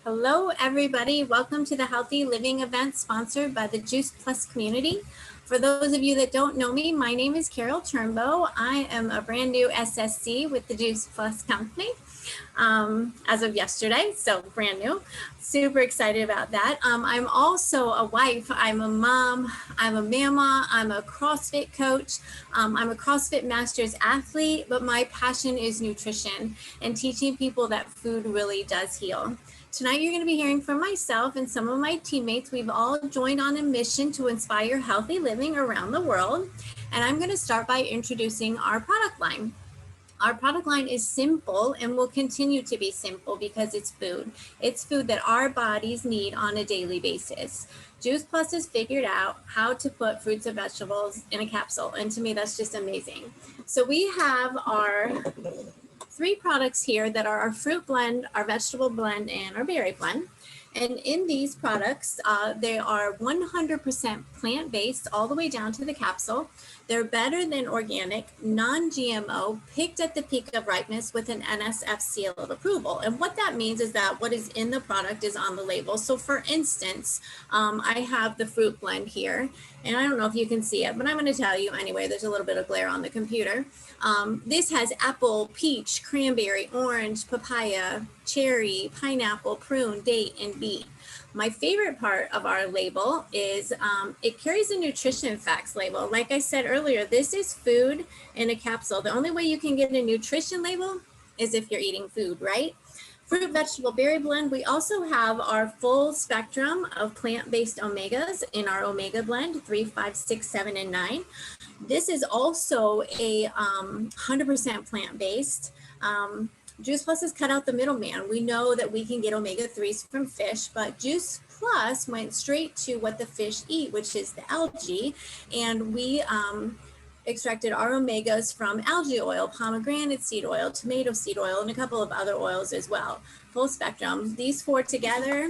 Hello, everybody. Welcome to the Healthy Living event sponsored by the Juice Plus community. For those of you that don't know me, my name is Carol Turnbow. I am a brand new SSC with the Juice Plus company as of yesterday, so brand new. Super excited about that. I'm also a wife. I'm a mom. I'm a mama. I'm a CrossFit coach. I'm a CrossFit Masters athlete, but my passion is nutrition and teaching people that food really does heal. Tonight, you're going to be hearing from myself and some of my teammates. We've all joined on a mission to inspire healthy living around the world. And I'm going to start by introducing our product line. Our product line is simple and will continue to be simple because it's food. It's food that our bodies need on a daily basis. Juice Plus has figured out how to put fruits and vegetables in a capsule. And to me, that's just amazing. So we have our 3 products here that are our fruit blend, our vegetable blend, and our berry blend. And in these products, they are 100% plant-based all the way down to the capsule. They're better than organic, non-GMO, picked at the peak of ripeness with an NSF seal of approval. And what that means is that what is in the product is on the label. So for instance, I have the fruit blend here, and I don't know if you can see it, but I'm going to tell you anyway. There's a little bit of glare on the computer. This has apple, peach, cranberry, orange, papaya, cherry, pineapple, prune, date, and beet. My favorite part of our label is it carries a nutrition facts label. Like I said earlier, this is food in a capsule. The only way you can get a nutrition label is if you're eating food, right? Fruit, vegetable, berry blend. We also have our full spectrum of plant-based omegas in our omega blend, 3, 5, 6, 7, and 9. This is also a 100% plant-based. Juice Plus has cut out the middleman. We know that we can get omega-3s from fish, but Juice Plus went straight to what the fish eat, which is the algae. And we extracted our omegas from algae oil, pomegranate seed oil, tomato seed oil, and a couple of other oils as well. Full spectrum. These 4 together,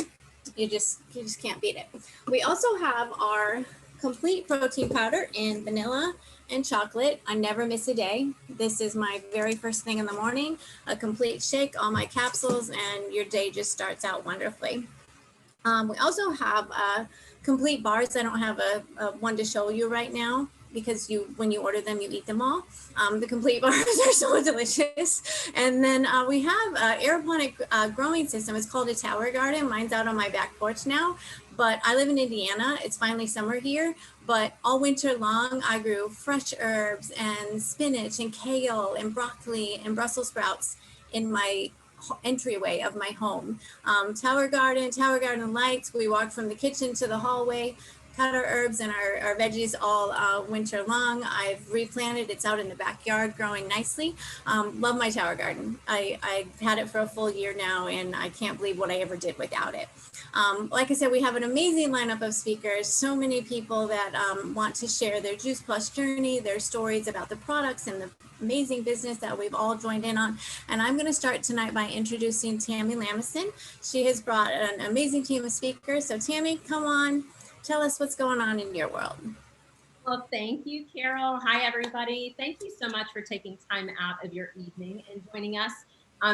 you just can't beat it. We also have our complete protein powder in vanilla and chocolate. I never miss a day. This is my very first thing in the morning, a complete shake, all my capsules, and your day just starts out wonderfully. We also have complete bars. I don't have a one to show you right now because when you order them, you eat them all. The complete bars are so delicious. And then we have an aeroponic growing system. It's called a tower garden. Mine's out on my back porch now, but I live in Indiana. It's finally summer here, but all winter long, I grew fresh herbs and spinach and kale and broccoli and Brussels sprouts in my entryway of my home. Tower garden lights. We walk from the kitchen to the hallway, cut our herbs and our veggies all winter long. I've replanted. It's out in the backyard growing nicely. Love my tower garden. I've had it for a full year now, and I can't believe what I ever did without it. Like I said, we have an amazing lineup of speakers, so many people that want to share their Juice Plus journey, their stories about the products and the amazing business that we've all joined in on. And I'm going to start tonight by introducing Tammy Lamason. She has brought an amazing team of speakers. So Tammy, come on, tell us what's going on in your world. Well, thank you, Carol. Hi, everybody. Thank you so much for taking time out of your evening and joining us.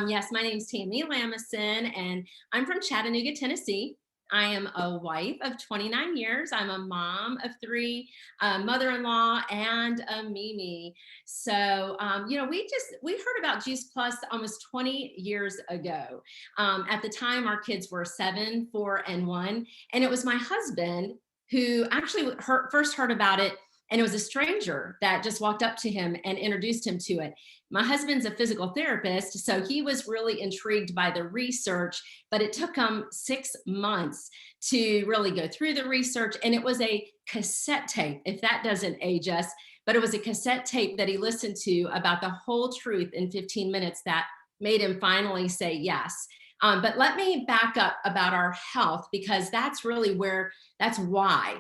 Yes, my name is Tammy Lamason, and I'm from Chattanooga, Tennessee. I am a wife of 29 years. I'm a mom of 3, a mother-in-law, and a Mimi. So, we heard about Juice Plus almost 20 years ago. At the time, our kids were 7, 4, and 1, and it was my husband who actually first heard about it. And it was a stranger that just walked up to him and introduced him to it. My husband's a physical therapist, so he was really intrigued by the research, but it took him 6 months to really go through the research. And it was a cassette tape, if that doesn't age us, but it was a cassette tape that he listened to about the whole truth in 15 minutes that made him finally say yes. But let me back up about our health, because that's why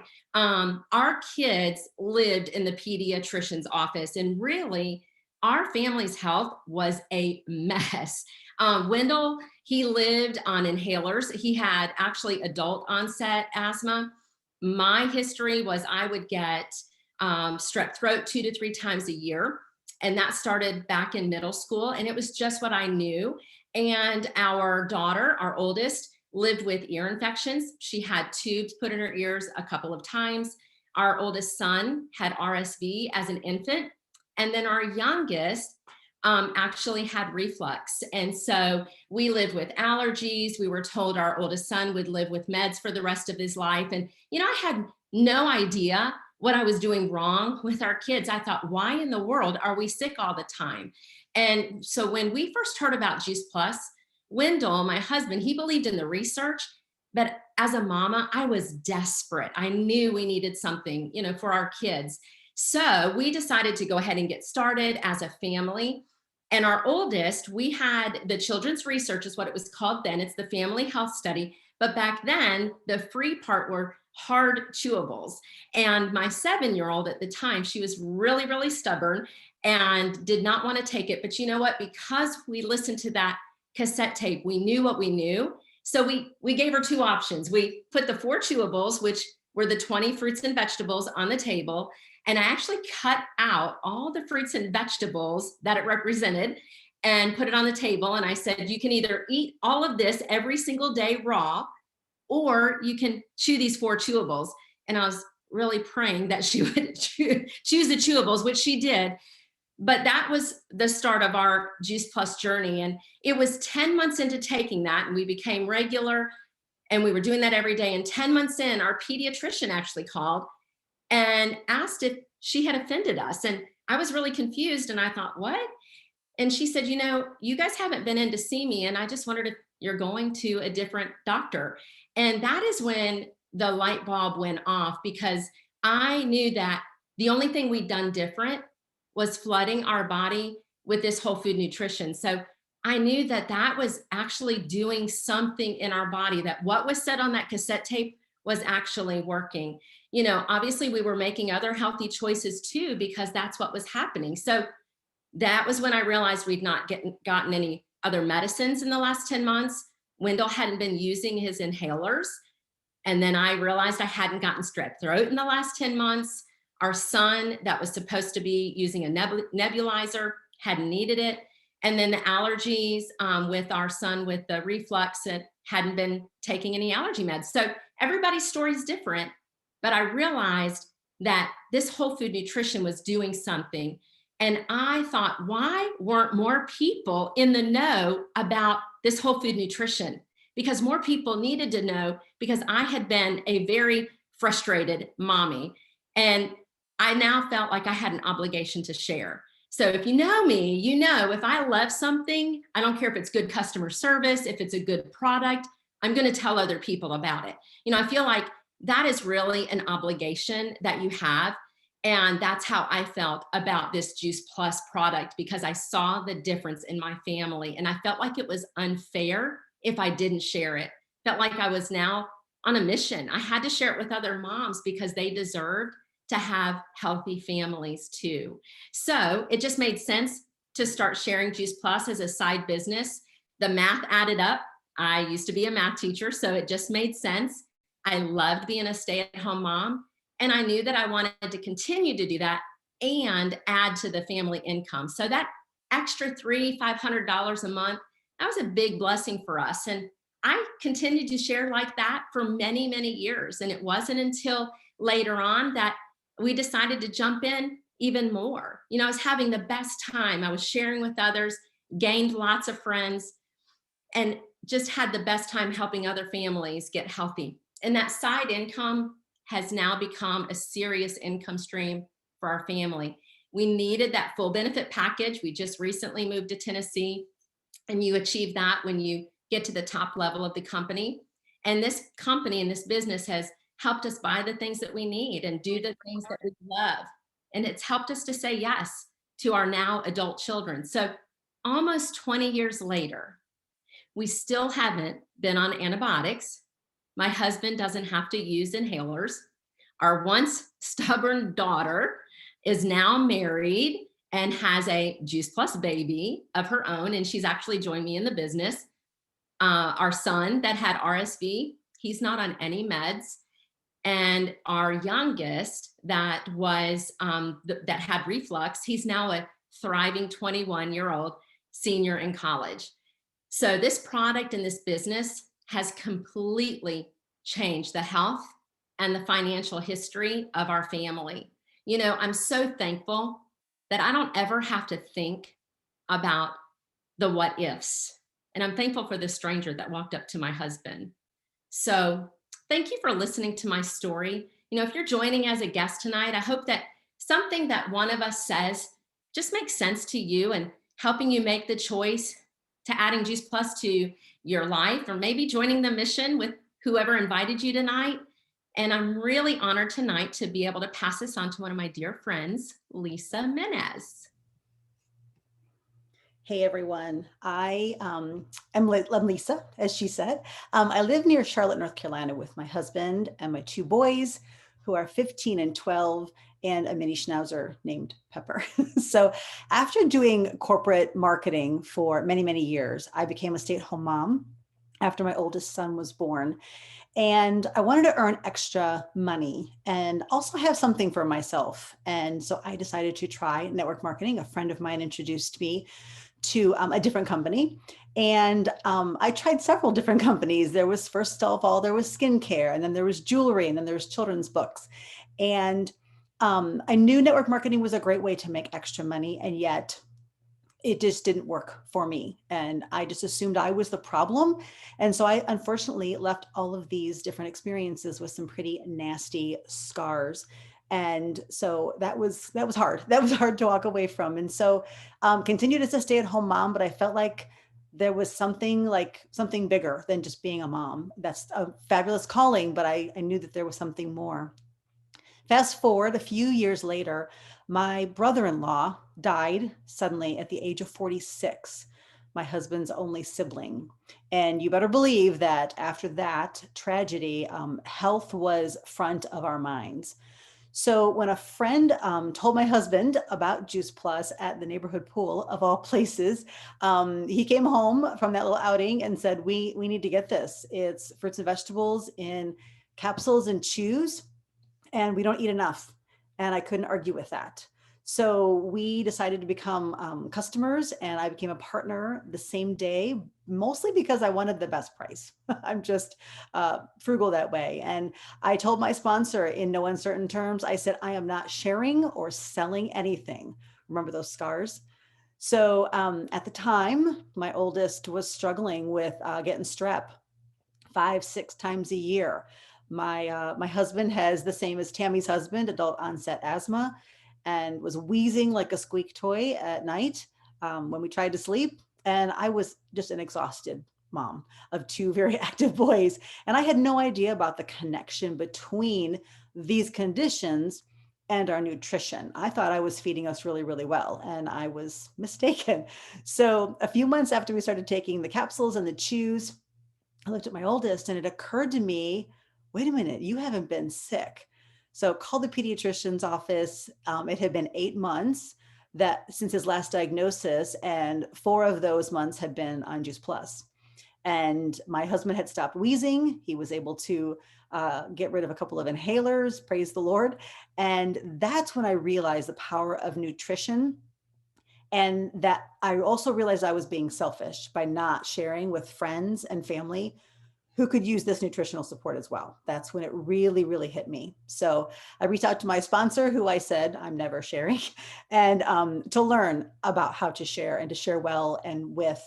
our kids lived in the pediatrician's office, and really our family's health was a mess. Wendell, he lived on inhalers. He had actually adult onset asthma. My history was I would get strep throat 2 to 3 times a year. And that started back in middle school, and it was just what I knew. And our daughter, our oldest, lived with ear infections. She had tubes put in her ears a couple of times. Our oldest son had RSV as an infant. And then our youngest actually had reflux. And so we lived with allergies. We were told our oldest son would live with meds for the rest of his life. And, I had no idea what I was doing wrong with our kids. I thought, why in the world are we sick all the time? And so when we first heard about Juice Plus, Wendell, my husband, he believed in the research, but as a mama, I was desperate. I knew we needed something, for our kids. So we decided to go ahead and get started as a family. And our oldest, we had the children's research is what it was called then. It's the family health study. But back then, the free part were hard chewables. And my 7-year-old at the time, she was really, really stubborn and did not want to take it. But you know what? Because we listened to that cassette tape, we knew what we knew. So we gave her 2 options. We put the 4 chewables, which were the 20 fruits and vegetables, on the table. And I actually cut out all the fruits and vegetables that it represented and put it on the table. And I said, you can either eat all of this every single day raw, or you can chew these 4 chewables. And I was really praying that she would choose the chewables, which she did. But that was the start of our Juice Plus journey. And it was 10 months into taking that, and we became regular, and we were doing that every day. And 10 months in, our pediatrician actually called and asked if she had offended us. And I was really confused. And I thought, what? And she said, you guys haven't been in to see me. And I just wondered if you're going to a different doctor. And that is when the light bulb went off, because I knew that the only thing we'd done different was flooding our body with this whole food nutrition. So I knew that that was actually doing something in our body, that what was said on that cassette tape was actually working. Obviously we were making other healthy choices too, because that's what was happening. So that was when I realized we'd not gotten any other medicines in the last 10 months. Wendell hadn't been using his inhalers. And then I realized I hadn't gotten strep throat in the last 10 months. Our son that was supposed to be using a nebulizer hadn't needed it. And then the allergies with our son with the reflux, and hadn't been taking any allergy meds. So everybody's story is different, but I realized that this whole food nutrition was doing something. And I thought, why weren't more people in the know about this whole food nutrition? Because more people needed to know, because I had been a very frustrated mommy. And I now felt like I had an obligation to share. So if you know me, if I love something, I don't care if it's good customer service, if it's a good product, I'm going to tell other people about it. I feel like that is really an obligation that you have. And that's how I felt about this Juice Plus product, because I saw the difference in my family. And I felt like it was unfair if I didn't share it. Felt like I was now on a mission. I had to share it with other moms, because they deserved to have healthy families too. So it just made sense to start sharing Juice Plus as a side business. The math added up. I used to be a math teacher, so it just made sense. I loved being a stay-at-home mom, and I knew that I wanted to continue to do that and add to the family income. So that extra $300-500 a month, that was a big blessing for us. And I continued to share like that for many, many years. And it wasn't until later on that we decided to jump in even more. I was having the best time. I was sharing with others, gained lots of friends, and just had the best time helping other families get healthy. And that side income has now become a serious income stream for our family. We needed that full benefit package. We just recently moved to Tennessee, and you achieve that when you get to the top level of the company. And this company and this business has helped us buy the things that we need and do the things that we love. And it's helped us to say yes to our now adult children. So almost 20 years later, we still haven't been on antibiotics. My husband doesn't have to use inhalers. Our once stubborn daughter is now married and has a Juice Plus baby of her own, and she's actually joined me in the business. Our son that had RSV, he's not on any meds. And our youngest that was that had reflux, he's now a thriving 21-year-old senior in college. So this product and this business has completely changed the health and the financial history of our family. You know, I'm so thankful that I don't ever have to think about the what ifs. And I'm thankful for the stranger that walked up to my husband. So thank you for listening to my story. You know, if you're joining as a guest tonight, I hope that something that one of us says just makes sense to you and helping you make the choice to adding Juice Plus to your life, or maybe joining the mission with whoever invited you tonight. And I'm really honored tonight to be able to pass this on to one of my dear friends, Lisa Menez. Hey everyone, I'm Lisa, as she said. I live near Charlotte, North Carolina with my husband and my 2 boys who are 15 and 12 and a mini schnauzer named Pepper. So after doing corporate marketing for many, many years, I became a stay-at-home mom after my oldest son was born. And I wanted to earn extra money and also have something for myself. And so I decided to try network marketing. A friend of mine introduced me to a different company. And I tried several different companies. There was, first of all, there was skincare, and then there was jewelry, and then there was children's books. And I knew network marketing was a great way to make extra money, and yet it just didn't work for me. And I just assumed I was the problem. And so I unfortunately left all of these different experiences with some pretty nasty scars. And so that was hard. That was hard to walk away from. And so continued as a stay-at-home mom, but I felt like there was something bigger than just being a mom. That's a fabulous calling, but I knew that there was something more. Fast forward a few years later, my brother-in-law died suddenly at the age of 46, my husband's only sibling. And you better believe that after that tragedy, health was front of our minds. So when a friend told my husband about Juice Plus at the neighborhood pool, of all places, he came home from that little outing and said, we need to get this. It's fruits and vegetables in capsules and chews, and we don't eat enough. And I couldn't argue with that. So we decided to become customers, and I became a partner the same day, mostly because I wanted the best price. I'm just frugal that way. And I told my sponsor in no uncertain terms, I said, I am not sharing or selling anything. Remember those scars? So at the time, my oldest was struggling with getting strep 5-6 times a year. My husband has the same as Tammy's husband, adult onset asthma, and was wheezing like a squeak toy at night when we tried to sleep. And I was just an exhausted mom of 2 very active boys. And I had no idea about the connection between these conditions and our nutrition. I thought I was feeding us really, really well, and I was mistaken. So a few months after we started taking the capsules and the chews, I looked at my oldest and it occurred to me, wait a minute, you haven't been sick. So called the pediatrician's office. It had been 8 months that since his last diagnosis, and 4 of those months had been on Juice Plus. And my husband had stopped wheezing. He was able to get rid of a couple of inhalers, praise the Lord. And that's when I realized the power of nutrition. And that I also realized I was being selfish by not sharing with friends and family who could use this nutritional support as well. That's when it really, really hit me. So I reached out to my sponsor, who I said I'm never sharing, and to learn about how to share and to share well and with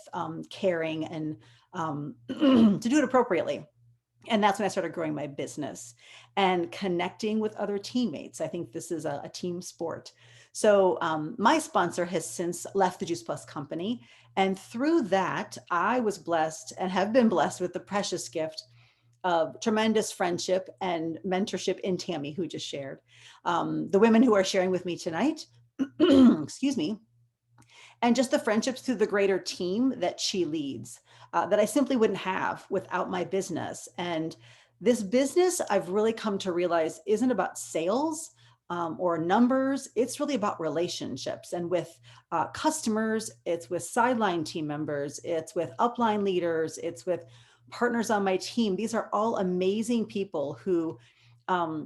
caring and to do it appropriately. And that's when I started growing my business and connecting with other teammates. I think this is a team sport. So my sponsor has since left the Juice Plus company. And through that, I was blessed and have been blessed with the precious gift of tremendous friendship and mentorship in Tammy, who just shared. The women who are sharing with me tonight, excuse me, and just the friendships through the greater team that she leads that I simply wouldn't have without my business. And this business, I've really come to realize, isn't about sales or numbers. It's really about relationships, and with customers, it's with sideline team members, it's with upline leaders, it's with partners on my team. These are all amazing people who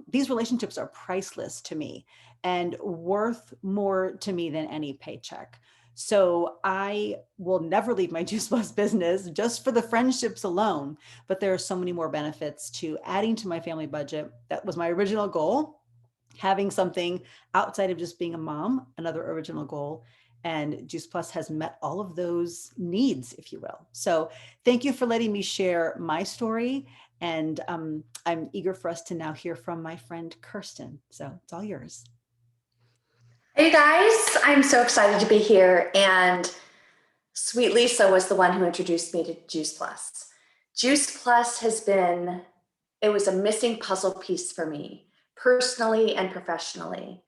these relationships are priceless to me and worth more to me than any paycheck. So I will never leave my Juice Plus business just for the friendships alone. But there are so many more benefits to adding to my family budget. That was my original goal, having something outside of just being a mom, another original goal. And Juice Plus has met all of those needs, if you will. So thank you for letting me share my story. And I'm eager for us to now hear from my friend Kirsten. So it's all yours. Hey guys, I'm so excited to be here. And sweet Lisa was the one who introduced me to Juice Plus. Juice Plus it was a missing puzzle piece for me, personally and professionally.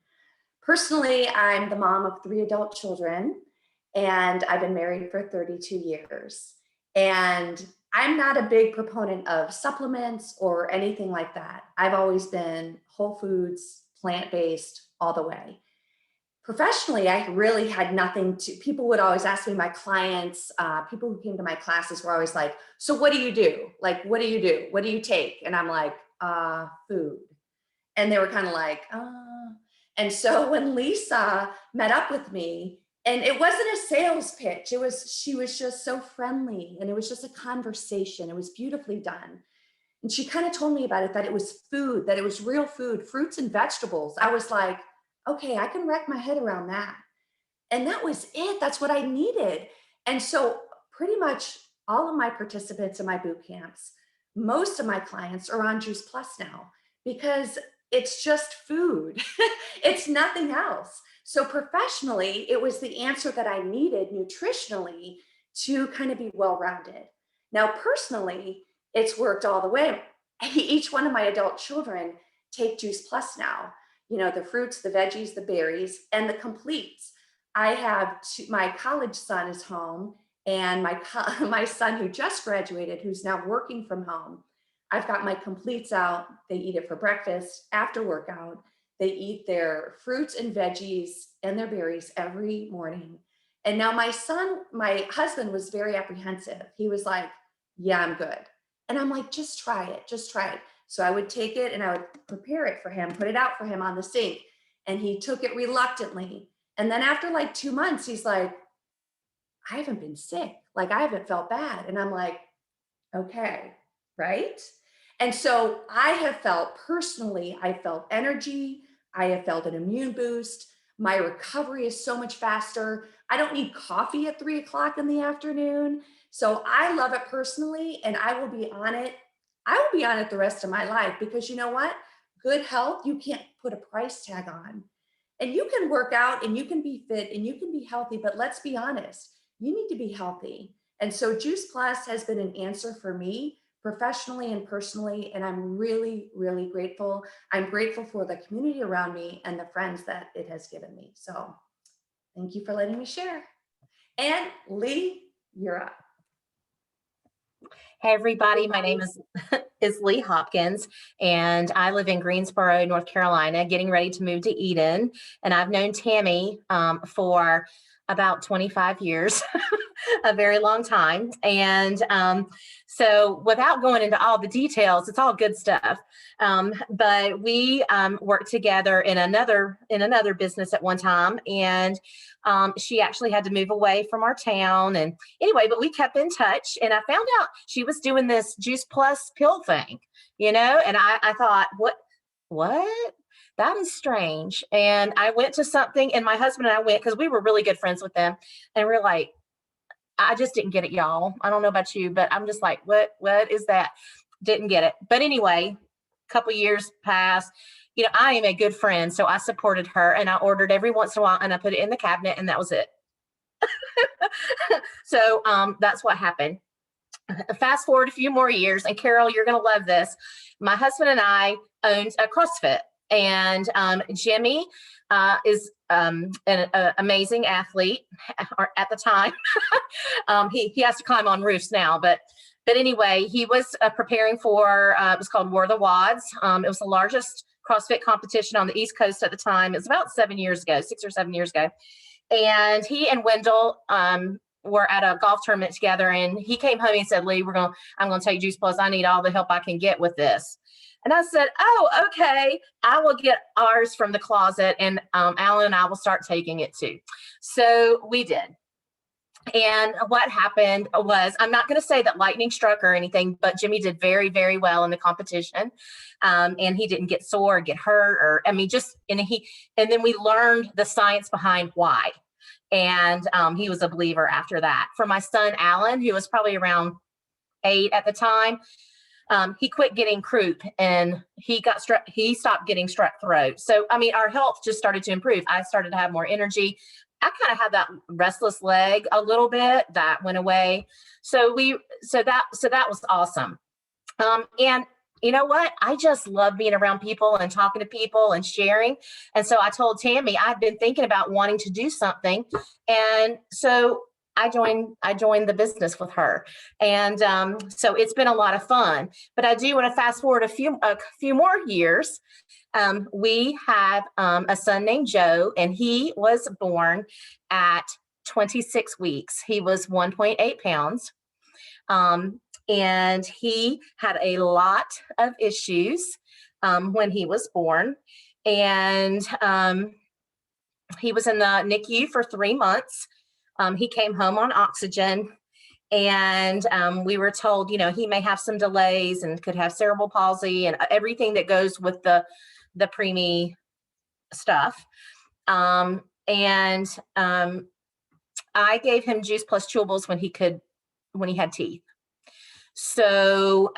Personally, I'm the mom of 3 adult children, and I've been married for 32 years. And I'm not a big proponent of supplements or anything like that. I've always been whole foods, plant-based, all the way. Professionally, I really had nothing to, people would always ask me, my clients, people who came to my classes were always like, so what do you do? Like, what do you do? What do you take? And I'm like, food. And they were kind of like, And so when Lisa met up with me, and it wasn't a sales pitch, she was just so friendly, and it was just a conversation. It was beautifully done. And she kind of told me about it, that it was food, that it was real food, fruits and vegetables. I was like, okay, I can wrap my head around that. And that was it. That's what I needed. And so pretty much all of my participants in my boot camps, most of my clients are on Juice Plus now, because it's just food. It's nothing else. So professionally, it was the answer that I needed nutritionally to kind of be well-rounded. Now, personally, it's worked all the way. Each one of my adult children take Juice Plus now. You know, the fruits, the veggies, the berries, and the completes. I have my college son is home, and my son who just graduated, who's now working from home. I've got my completes out. They eat it for breakfast, after workout. They eat their fruits and veggies and their berries every morning. And now my husband was very apprehensive. He was like, yeah, I'm good. And I'm like, just try it, just try it. So I would take it and I would prepare it for him, put it out for him on the sink. And he took it reluctantly. And then after like 2 months, he's like, I haven't been sick. Like, I haven't felt bad. And I'm like, okay, right? And so I have felt personally, I felt energy. I have felt an immune boost. My recovery is so much faster. I don't need coffee at 3 o'clock in the afternoon. So I love it personally, and I will be on it. I will be on it the rest of my life, because you know what? Good health, you can't put a price tag on. And you can work out and you can be fit and you can be healthy, but let's be honest, you need to be healthy. And so Juice Plus has been an answer for me professionally and personally, and I'm really, really grateful. I'm grateful for the community around me and the friends that it has given me. So thank you for letting me share. And Leigh, you're up. Hey everybody, my name is Leigh Hopkins, and I live in Greensboro, North Carolina, getting ready to move to Eden. And I've known Tammy for about 25 years, a very long time. And so without going into all the details, it's all good stuff. But we worked together in another business at one time, and she actually had to move away from our town. And anyway, but we kept in touch, and I found out she was doing this Juice Plus pill thing, and I thought, what? That is strange. And I went to something, and my husband and I went, because we were really good friends with them, and we're like, I just didn't get it, y'all. I don't know about you, but I'm just like, what is that? Didn't get it. But anyway, a couple years passed. I am a good friend, so I supported her, and I ordered every once in a while, and I put it in the cabinet, and that was it. So that's what happened. Fast forward a few more years, and Carol, you're going to love this. My husband and I owned a CrossFit, and Jimmy is an amazing athlete, or at the time. He has to climb on roofs now, but anyway, he was preparing for, it was called War of the Wads. It was the largest CrossFit competition on the East Coast at the time. It was about 6 or 7 years ago. And he and Wendell were at a golf tournament together, and he came home and said, Leigh, I'm going to take Juice Plus. I need all the help I can get with this. And I said, oh, okay, I will get ours from the closet, and Alan and I will start taking it too. So we did. And what happened was, I'm not going to say that lightning struck or anything, but Jimmy did very, very well in the competition. And he didn't get sore or get hurt, or, I mean, and then we learned the science behind why. And he was a believer after that. For my son, Alan, who was probably around 8 at the time, he quit getting croup and he stopped getting strep throat. So, I mean, our health just started to improve. I started to have more energy. I kind of had that restless leg a little bit that went away. So that was awesome. And you know what? I just love being around people and talking to people and sharing. And so I told Tammy, I've been thinking about wanting to do something. And so I joined the business with her. And so it's been a lot of fun. But I do want to fast forward a few more years. We have a son named Joe, and he was born at 26 weeks. He was 1.8 pounds. And he had a lot of issues when he was born. And he was in the NICU for 3 months. He came home on oxygen, and we were told, he may have some delays and could have cerebral palsy and everything that goes with the preemie stuff. I gave him Juice Plus chewables when he had teeth. So,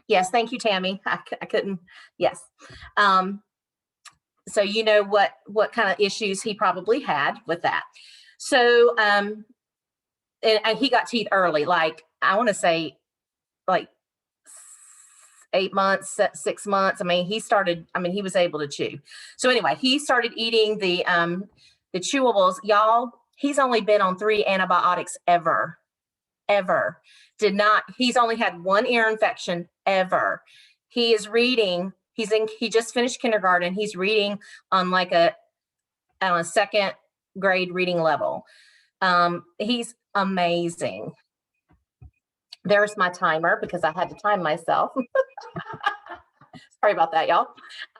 yes, thank you, Tammy. I couldn't, yes. So you know what kind of issues he probably had with that. So, and he got teeth early, like I want to say like 8 months, 6 months. I mean, he was able to chew. So anyway, he started eating the chewables. Y'all, he's only been on 3 antibiotics ever. He's only had 1 ear infection ever. He is reading, he just finished kindergarten. He's reading on like a second grade reading level. He's amazing. There's my timer because I had to time myself. Sorry about that, y'all.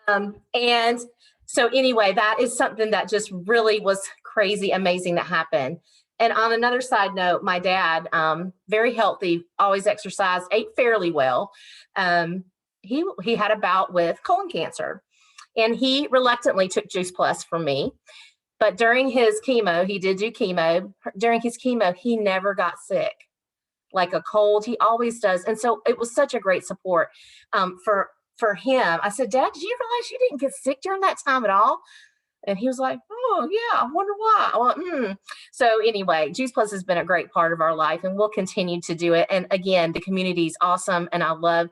And so anyway, that is something that just really was crazy, amazing that happened. And on another side note, my dad, very healthy, always exercised, ate fairly well. He had a bout with colon cancer, and he reluctantly took Juice Plus from me. But during his chemo, he did do chemo. During his chemo, he never got sick, like a cold. He always does. And so it was such a great support for him. I said, Dad, did you realize you didn't get sick during that time at all? And he was like, oh, yeah, I wonder why. Well, So anyway, Juice Plus has been a great part of our life, and we'll continue to do it. And again, the community is awesome. And I love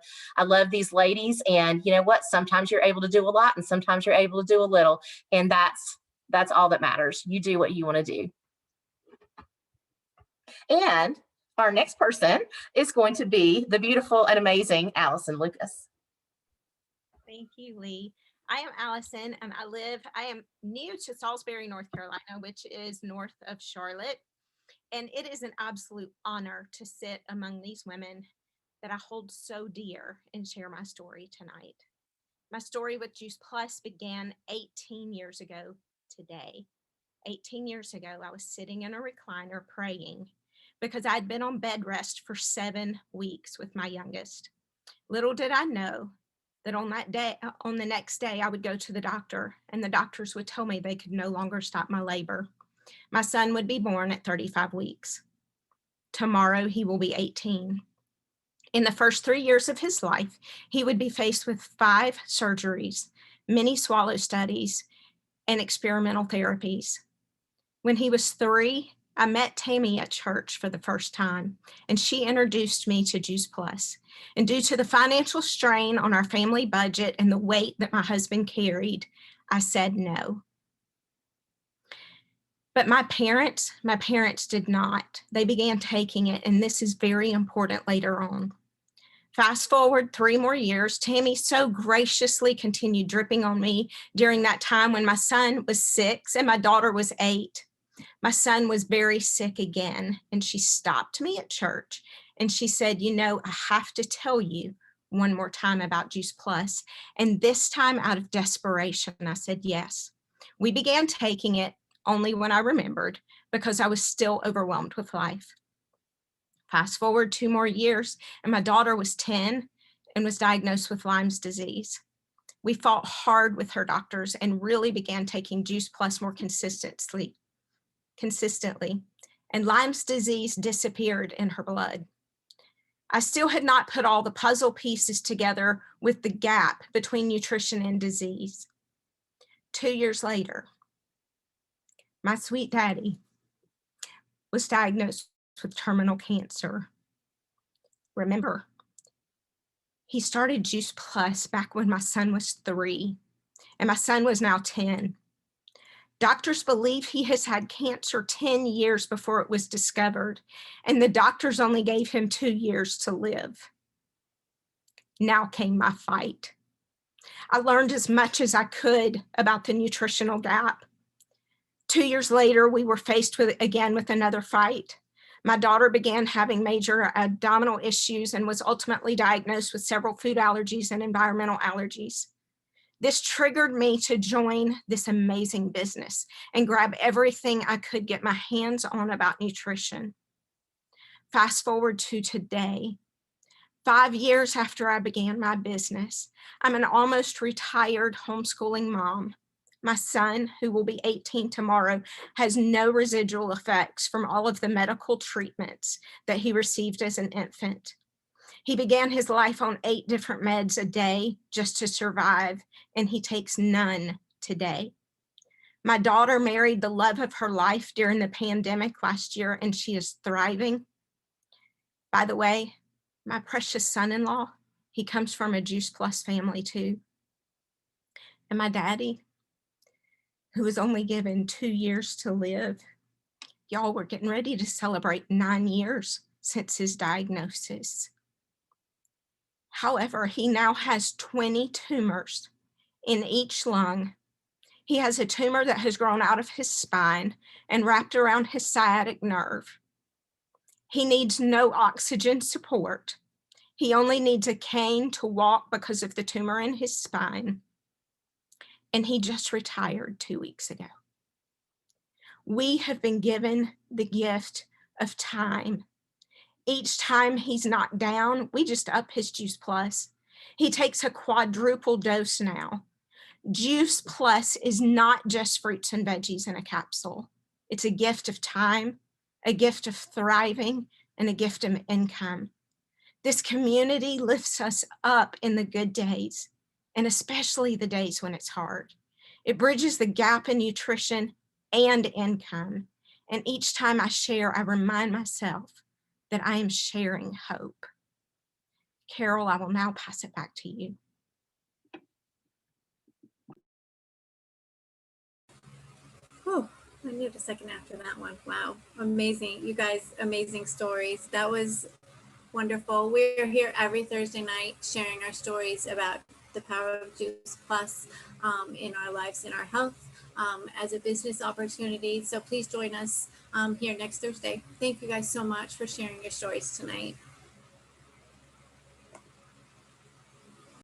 these ladies. And you know what? Sometimes you're able to do a lot, and sometimes you're able to do a little. And that's all that matters. You do what you want to do. And our next person is going to be the beautiful and amazing Allison Lucas. Thank you, Leigh. I am Allison, and I am new to Salisbury, North Carolina, which is north of Charlotte. And it is an absolute honor to sit among these women that I hold so dear and share my story tonight. My story with Juice Plus began 18 years ago today. 18 years ago, I was sitting in a recliner praying because I'd been on bed rest for 7 weeks with my youngest. Little did I know that on the next day, I would go to the doctor, and the doctors would tell me they could no longer stop my labor. My son would be born at 35 weeks. Tomorrow, he will be 18. In the first 3 years of his life, he would be faced with 5 surgeries, many swallow studies, and experimental therapies. When he was 3, I met Tammy at church for the first time, and she introduced me to Juice Plus. And due to the financial strain on our family budget and the weight that my husband carried, I said no. But my parents did not. They began taking it, and this is very important later on. Fast forward 3 more years, Tammy so graciously continued dripping on me during that time when my son was 6 and my daughter was 8. My son was very sick again, and she stopped me at church and she said, I have to tell you one more time about Juice Plus. And this time, out of desperation, I said yes. We began taking it only when I remembered, because I was still overwhelmed with life. Fast forward 2 more years, and my daughter was 10 and was diagnosed with Lyme's disease. We fought hard with her doctors and really began taking Juice Plus more consistently, and Lyme's disease disappeared in her blood. I still had not put all the puzzle pieces together with the gap between nutrition and disease. 2 years later, my sweet daddy was diagnosed with terminal cancer. Remember, he started Juice Plus back when my son was 3, and my son was now 10. Doctors believe he has had cancer 10 years before it was discovered, and the doctors only gave him 2 years to live. Now came my fight. I learned as much as I could about the nutritional gap. 2 years later, we were faced with another fight. My daughter began having major abdominal issues and was ultimately diagnosed with several food allergies and environmental allergies. This triggered me to join this amazing business and grab everything I could get my hands on about nutrition. Fast forward to today, 5 years after I began my business, I'm an almost retired homeschooling mom. My son, who will be 18 tomorrow, has no residual effects from all of the medical treatments that he received as an infant. He began his life on 8 different meds a day just to survive, and he takes none today. My daughter married the love of her life during the pandemic last year, and she is thriving. By the way, my precious son-in-law, he comes from a Juice Plus family too. And my daddy, who was only given 2 years to live, y'all, we're getting ready to celebrate 9 years since his diagnosis. However, he now has 20 tumors in each lung. He has a tumor that has grown out of his spine and wrapped around his sciatic nerve. He needs no oxygen support. He only needs a cane to walk because of the tumor in his spine. And he just retired 2 weeks ago. We have been given the gift of time. Each time he's knocked down, we just up his Juice Plus. He takes a quadruple dose now. Juice Plus is not just fruits and veggies in a capsule. It's a gift of time, a gift of thriving, and a gift of income. This community lifts us up in the good days, and especially the days when it's hard. It bridges the gap in nutrition and income. And each time I share, I remind myself that I am sharing hope. Carol, I will now pass it back to you. Oh, I need a second after that one. Wow, amazing. You guys, amazing stories. That was wonderful. We're here every Thursday night sharing our stories about the power of Juice Plus in our lives, in our health, as a business opportunity. So please join us here next Thursday. Thank you guys so much for sharing your stories tonight.